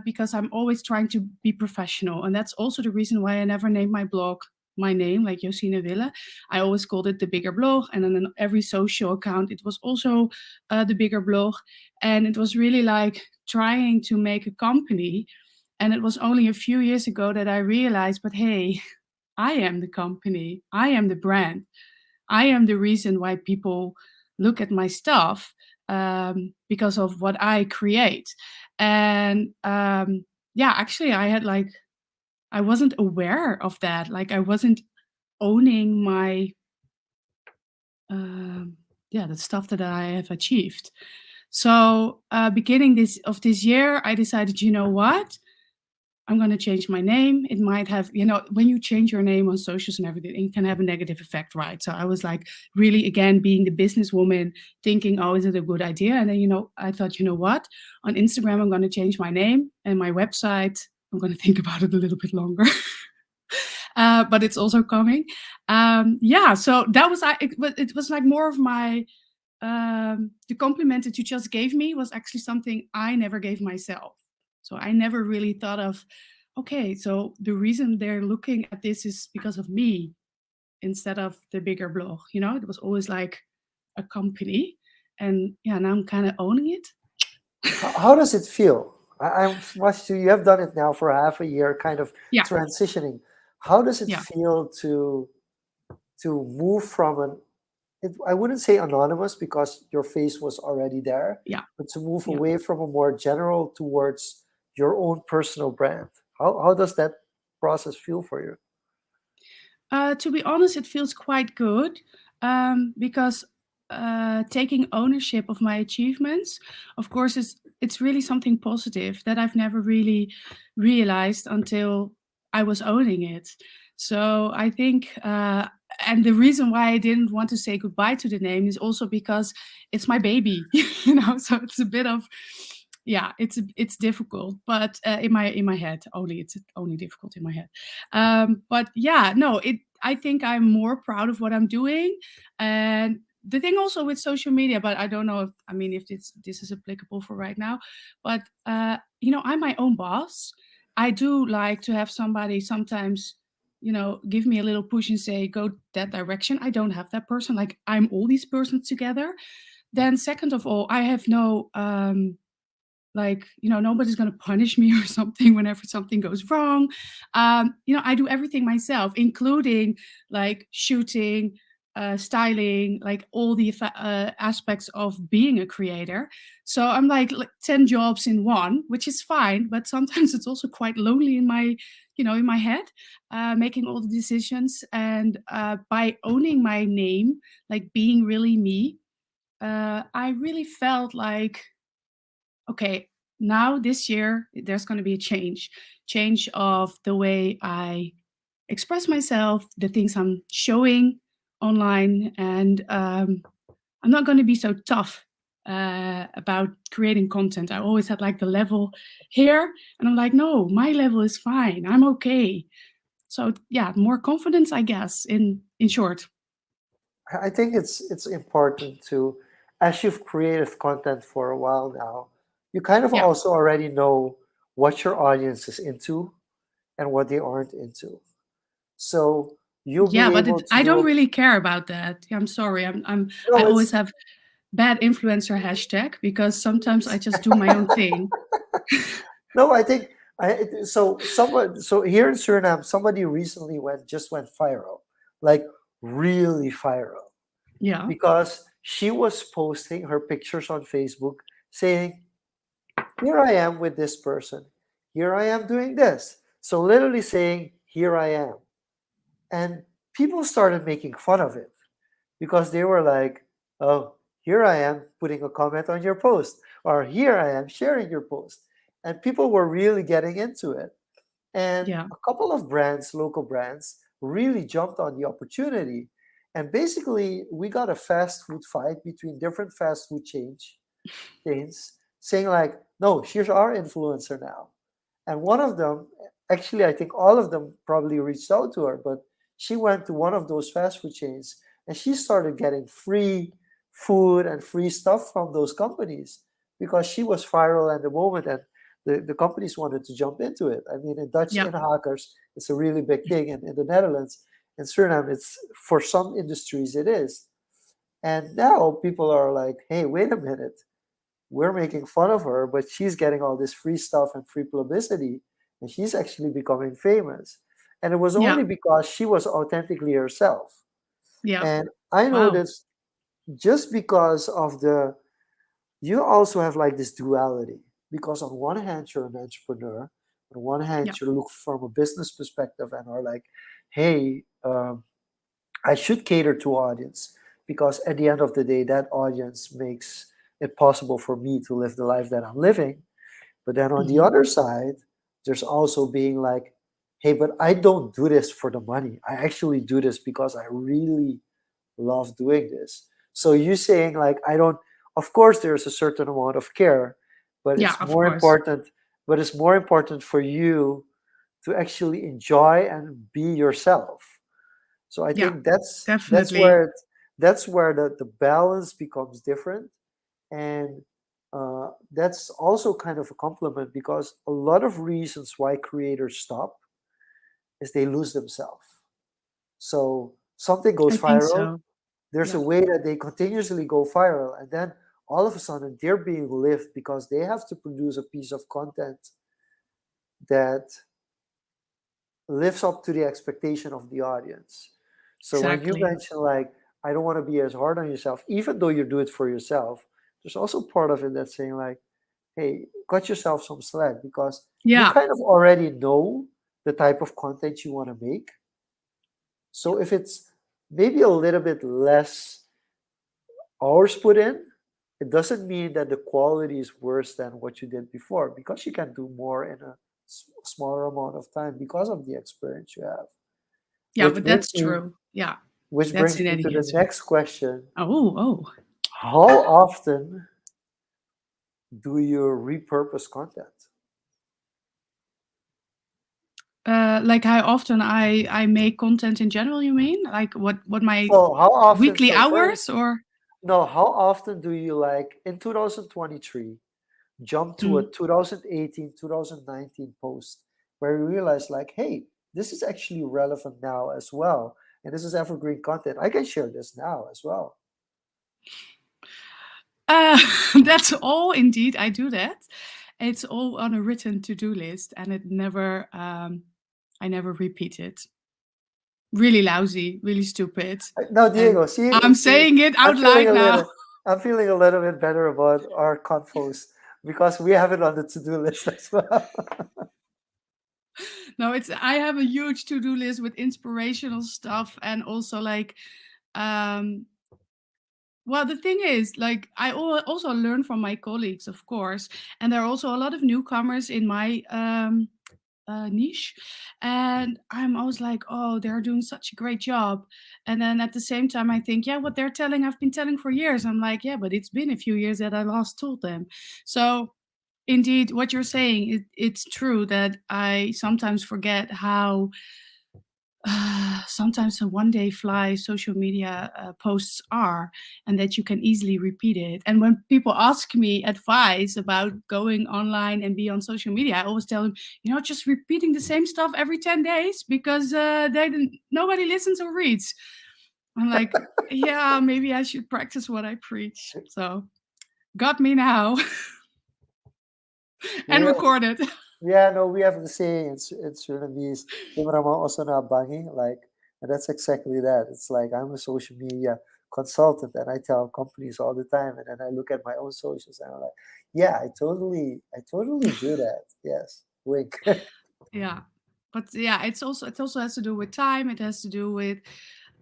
because I'm always trying to be professional. And that's also the reason why I never named my blog my name, like Josine Wille. I always called it the bigger blog. And then on every social account, it was also the bigger blog. And it was really like trying to make a company. And it was only a few years ago that I realized, but hey, I am the company, I am the brand. I am the reason why people look at my stuff because of what I create. And yeah, actually, I wasn't aware of that. Like, I wasn't owning my, yeah, the stuff that I have achieved. So, beginning this year, I decided, you know what? I'm going to change my name. It might have, when you change your name on socials and everything, it can have a negative effect, right? So I was like, really, again, being the businesswoman, thinking, oh, is it a good idea? And then, I thought, you know what? On Instagram, I'm going to change my name, and my website, I'm going to think about it a little bit longer. But it's also coming. Yeah, so that was, it was like more of my, the compliment that you just gave me was actually something I never gave myself. So I never really thought of, okay, so the reason they're looking at this is because of me instead of the bigger blog. It was always like a company. And yeah, now I'm kind of owning it. How does it feel? I'm watched you. You have done it now for half a year, kind of Yeah, transitioning. How does it yeah, feel to move from I wouldn't say anonymous because your face was already there, yeah, but to move yeah. away from a more general towards your own personal brand? How does that process feel for you? To be honest, it feels quite good because taking ownership of my achievements, of course, it's really something positive that I've never really realized until I was owning it. So I think, and the reason why I didn't want to say goodbye to the name is also because it's my baby, So it's a bit of, yeah, it's difficult, but in my head only, it's only difficult in my head. But yeah, no, I think I'm more proud of what I'm doing. And the thing also with social media, but I don't know if, I mean, if this is applicable for right now, but I'm my own boss. I do like to have somebody sometimes, give me a little push and say, go that direction. I don't have that person. Like, I'm all these persons together. Then second of all, I have no like, nobody's going to punish me or something whenever something goes wrong. I do everything myself, including like shooting, styling, like all the aspects of being a creator. So I'm like 10 jobs in one, which is fine, but sometimes it's also quite lonely in my head, making all the decisions. And by owning my name, like being really me, I really felt like, okay, now this year there's going to be a change of the way I express myself, the things I'm showing online, and I'm not going to be so tough about creating content. I always had like the level here, and I'm like, no, my level is fine. I'm okay. So yeah, more confidence, I guess. In short, I think it's important to, as you've created content for a while now, you kind of yeah, also already know what your audience is into and what they aren't into. So you'll yeah, be but able to I don't know. really care about that. I'm sorry. I No, always it's have bad influencer hashtag because sometimes I just do my own thing. no. I think so here in Suriname, somebody recently went viral, like really viral, Yeah, because she was posting her pictures on Facebook saying, here I am with this person. Here I am doing this. So literally saying, here I am. And people started making fun of it because they were like, oh, here I am putting a comment on your post, or here I am sharing your post. And people were really getting into it. And yeah, a couple of brands, local brands, really jumped on the opportunity. And basically, we got a fast food fight between different fast food chains saying, like, no, here's our influencer now. And one of them, actually, I think all of them probably reached out to her, but she went to one of those fast food chains and she started getting free food and free stuff from those companies because she was viral at the moment, and the companies wanted to jump into it. I mean, in Dutch yeah, inhakers, it's a really big thing. And in the Netherlands, in Suriname, it's for some industries, it is. And now people are like, hey, wait a minute, we're making fun of her, but she's getting all this free stuff and free publicity, and she's actually becoming famous. And it was yeah, only because she was authentically herself. yeah. And I Wow. noticed, just because of you also have like this duality, because on one hand, you're an entrepreneur, on one hand, Yeah, you look from a business perspective and are like, hey, I should cater to audience, because at the end of the day, that audience makes it possible for me to live the life that I'm living. But then on the hmm, other side, there's also being like, hey, but I don't do this for the money. I actually do this because I really love doing this. So you saying like, I don't, of course, there's a certain amount of care, but yeah. it's Of more course. important, for you to actually enjoy and be yourself. So I Yeah, think that's definitely. where the balance becomes different. And that's also kind of a compliment, because a lot of reasons why creators stop is they lose themselves. So something I goes think viral, so. there's a Yeah, way that they continuously go viral, and then all of a sudden they're being lived because they have to produce a piece of content that lives up to the expectation of the audience. So when you exactly. mention like, I don't want to be as hard on yourself, even though you do it for yourself, there's also part of it that's saying like, hey, cut yourself some slack, because you Yeah, kind of already know the type of content you want to make. yeah, So if it's maybe a little bit less hours put in, it doesn't mean that the quality is worse than what you did before, because you can do more in a smaller amount of time because of the experience you have. yeah. Which But brings that's me true. Yeah, which that's brings in me to any the answer. next question. Oh, oh. How often do you repurpose content? Like how often I make content in general? You mean like what my So how often, weekly so for hours or? no, how often do you, like in 2023, jump to a Mm. 2018, 2019 post where you realize like, hey, this is actually relevant now as well. And this is evergreen content. I can share this now as well. Uh, that's all. Indeed, I do that. It's all on a written to-do list, and it never. I never repeat it. Really lousy, really stupid, Now, and Diego, I'm see, saying it I'm out feeling loud a now. little, I'm feeling a little bit better about our confos, because we have it on the to-do list as well. No, it's I have a huge to-do list with inspirational stuff and also like um well, the thing is, like, also learn from my colleagues, of course, and there are also a lot of newcomers in my niche, and I'm always like, oh, they're doing such a great job. And then at the same time I think, yeah, what they're telling I've been telling for years. I'm like, yeah, but it's been a few years that I last told them. So indeed, what you're saying, it's true that I sometimes forget how sometimes a one day fly social media posts are, and that you can easily repeat it. And when people ask me advice about going online and be on social media, I always tell them, just repeating the same stuff every 10 days because nobody listens or reads. I'm like, yeah, maybe I should practice what I preach. So, got me now. And Yes. record it. Yeah, no, we have the saying it's Surinamese, "Timmerman also na bangi," like, and that's exactly that. It's like I'm a social media consultant, and I tell companies all the time, and then I look at my own socials, and I'm like, yeah, I totally do that. Yes, wink. Yeah, but yeah, it also has to do with time. It has to do with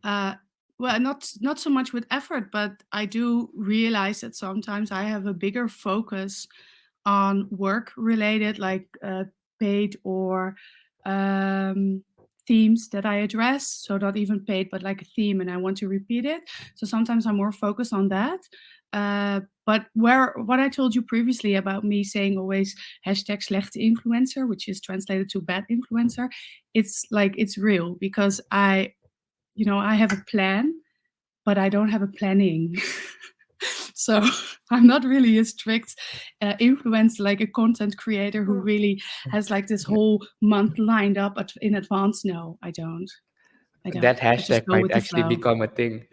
uh well, not so much with effort, but I do realize that sometimes I have a bigger focus on work related, like paid or um themes that I address. So not even paid, but like a theme, and I want to repeat it. So sometimes I'm more focused on that. But what I told you previously about me saying always hashtag slechte influencer, which is translated to bad influencer, it's like it's real because I have a plan, but I don't have a planning. So I'm not really a strict influencer, like a content creator who really has like this whole month lined up in advance. No, I don't. I don't. That I just hashtag go might with the actually flow. become a thing.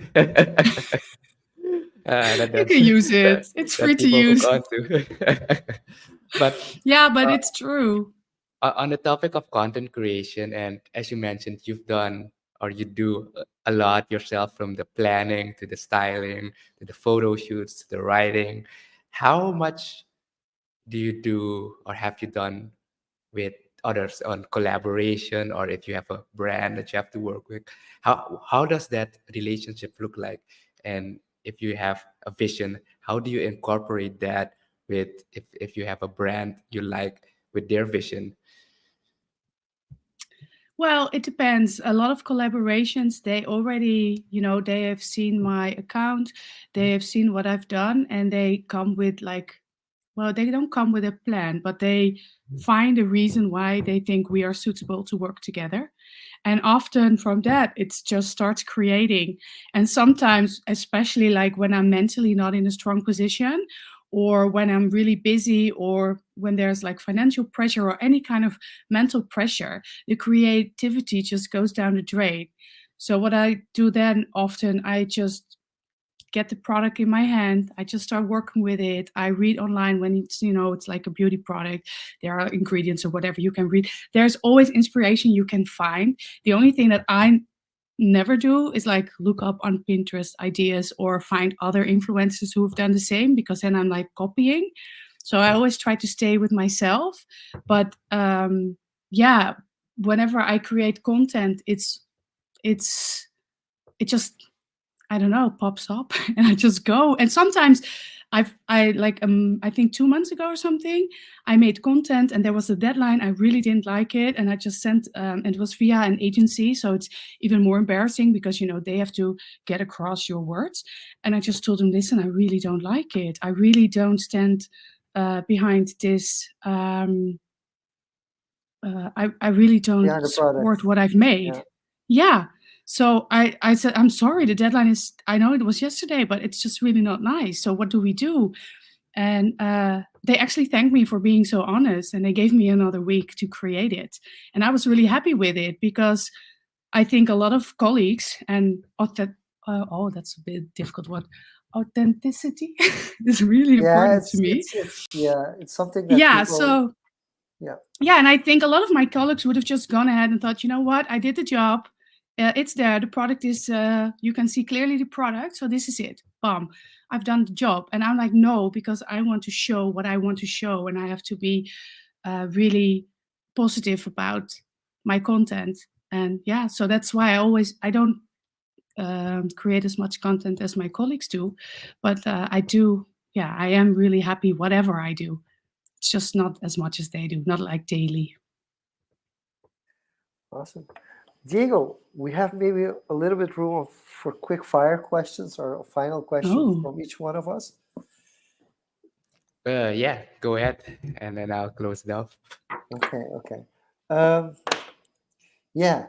That You that can use it. that, It's free that to people hook use. onto. But Yeah, but uh, it's true. on the topic of content creation, and as you mentioned, you've done or you do a lot yourself, from the planning to the styling to the photo shoots to the writing. How much do you do or have you done with others on collaboration, or if you have a brand that you have to work with? How does that relationship look like? And if you have a vision, how do you incorporate that with, if you have a brand you like, with their vision? Well, it depends. A lot of collaborations, they already, they have seen my account, they have seen what I've done, and they come with like, well, they don't come with a plan, but they find a reason why they think we are suitable to work together. And often from that, it just starts creating. And sometimes, especially like when I'm mentally not in a strong position, or when I'm really busy, or when there's like financial pressure or any kind of mental pressure, the creativity just goes down the drain. So what I do then often, I just get the product in my hand. I just start working with it. I read online when it's like a beauty product. There are ingredients or whatever you can read. There's always inspiration you can find. The only thing that I never do is like look up on Pinterest ideas or find other influencers who have done the same, because then I'm like copying. So I always try to stay with myself. But yeah, whenever I create content, it's it just, I don't know, pops up and I just go. And sometimes I think 2 months ago or something, I made content and there was a deadline. I really didn't like it, and I just sent. And it was via an agency, so it's even more embarrassing because they have to get across your words. And I just told them, listen, I really don't like it. I really don't stand behind this. I really don't Behind the product. support what I've made. Yeah. Yeah. So I said, I'm sorry, the deadline is, I know it was yesterday, but it's just really not nice. So what do we do? And they actually thanked me for being so honest, and they gave me another week to create it. And I was really happy with it because I think a lot of colleagues and that's a bit difficult word. Authenticity is really Yeah, important to it's me. it's it's yeah, it's something that Yeah. people. So Yeah. yeah, and I think a lot of my colleagues would have just gone ahead and thought, you know what, I did the job. It's there. The product is, you can see clearly the product. So this is it. Bam. I've done the job. And I'm like, no, because I want to show what I want to show. And I have to be really positive about my content. And yeah, so that's why I don't create as much content as my colleagues do. But I do, yeah, I am really happy whatever I do. It's just not as much as they do, not like daily. Awesome. Diego, we have maybe a little bit room for quick fire questions or a final question Oh, from each one of us. Yeah, go ahead, and then I'll close it off. Okay, okay. Um, yeah,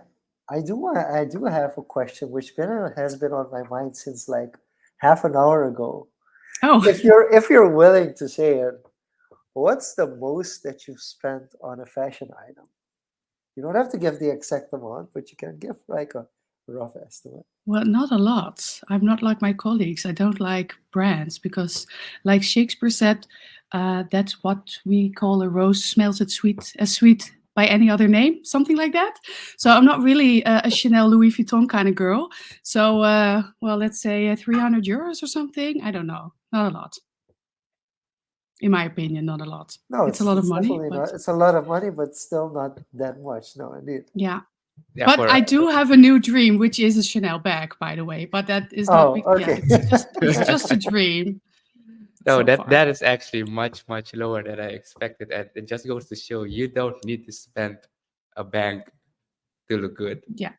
I do have a question has been on my mind since like half an hour ago. oh. If you're willing to say it, what's the most that you've spent on a fashion item? You don't have to give the exact amount, but you can give like a rough estimate. Well, not a lot. I'm not like my colleagues. I don't like brands because, like Shakespeare said, that's what we call a rose smells as sweet by any other name, something like that. So I'm not really a Chanel Louis Vuitton kind of girl. So, well, let's say 300 euros or something. I don't know. Not a lot. In my opinion, not a lot. No, It's a lot of it's money, definitely but not. It's a lot of money, but still not that much. No, indeed. yeah. Yeah, But for I do have a new dream, which is a Chanel bag, by the way. But that is not, Oh, yeah, okay. it's just a dream no, so that far. that is actually much lower than I expected, and it just goes to show you don't need to spend a bank to look good. Yeah.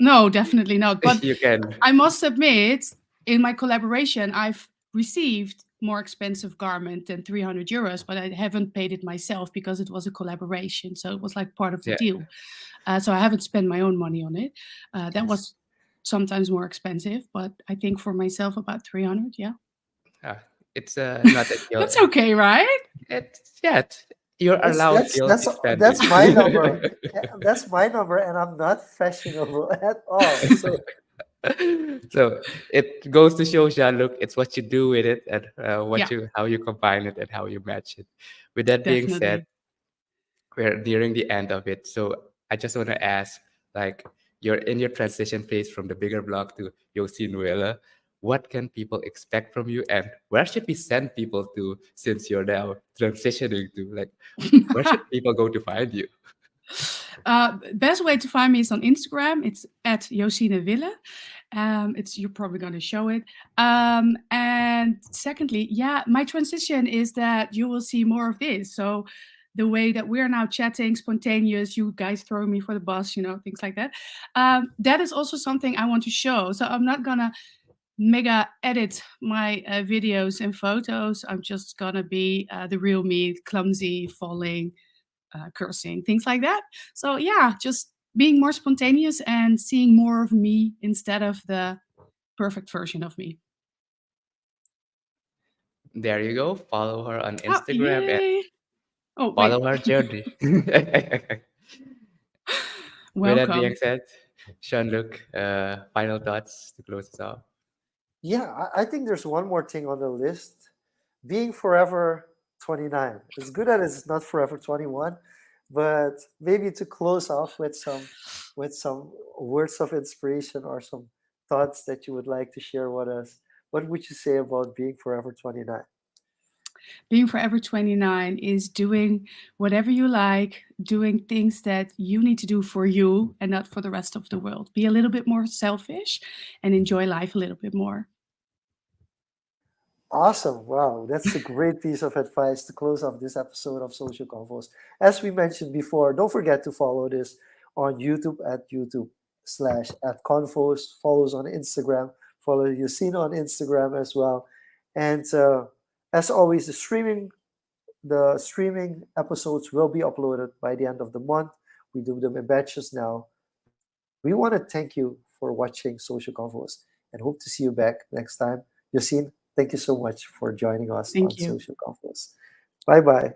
No, definitely not. But You can, I must admit, in my collaboration, I've received more expensive garment than 300 euros, but I haven't paid it myself because it was a collaboration. So it was like part of the yeah. deal. So I haven't spent my own money on it. That Yes. was sometimes more expensive, but I think for myself about 300. Yeah. Uh, it's not that That's you're. okay, right? You're That's allowed that's still to that's spend that's my number. it. That's my number, and I'm not fashionable at all. So So it goes to show, Jean-luc, it's what you do with it and Yeah, how you combine it and how you match it. With that being said, definitely. we're nearing the end of it. So I just want to ask, like, you're in your transition phase from the bigger blog to Josine Wille. What can people expect from you, and where should we send people to since you're now transitioning to like where should people go to find you? Best way to find me is on Instagram. It's at Josine Wille. It's you're probably going to show it. And secondly, yeah, my transition is that you will see more of this. So the way that we're now chatting, spontaneous, you guys throwing me for the bus, things like that. That is also something I want to show. So I'm not gonna mega edit my videos and photos. I'm just gonna be the real me, clumsy, falling, cursing, things like that. So yeah, just being more spontaneous and seeing more of me instead of the perfect version of me. There you go. Follow her on Oh, Instagram and yay! Oh, follow wait. her journey. With that being Welcome. said, Jean-luc, final thoughts to close us off. yeah, I think there's one more thing on the list. Being forever 29. It's good that it's not forever 21, but maybe to close off with some words of inspiration or some thoughts that you would like to share with us. What would you say about being forever 29? Being forever 29 is doing whatever you like, doing things that you need to do for you and not for the rest of the world. Be a little bit more selfish and enjoy life a little bit more. Awesome. Wow. That's a great piece of advice to close off this episode of Social Confoes. As we mentioned before, don't forget to follow this on YouTube at YouTube/@Confoes. Follow us on Instagram. Follow Josine on Instagram as well. And as always, the streaming episodes will be uploaded by the end of the month. We do them in batches now. We want to thank you for watching Social Confoes and hope to see you back next time. Josine, thank you so much for joining us on Thank you. Social Confoes. Bye bye.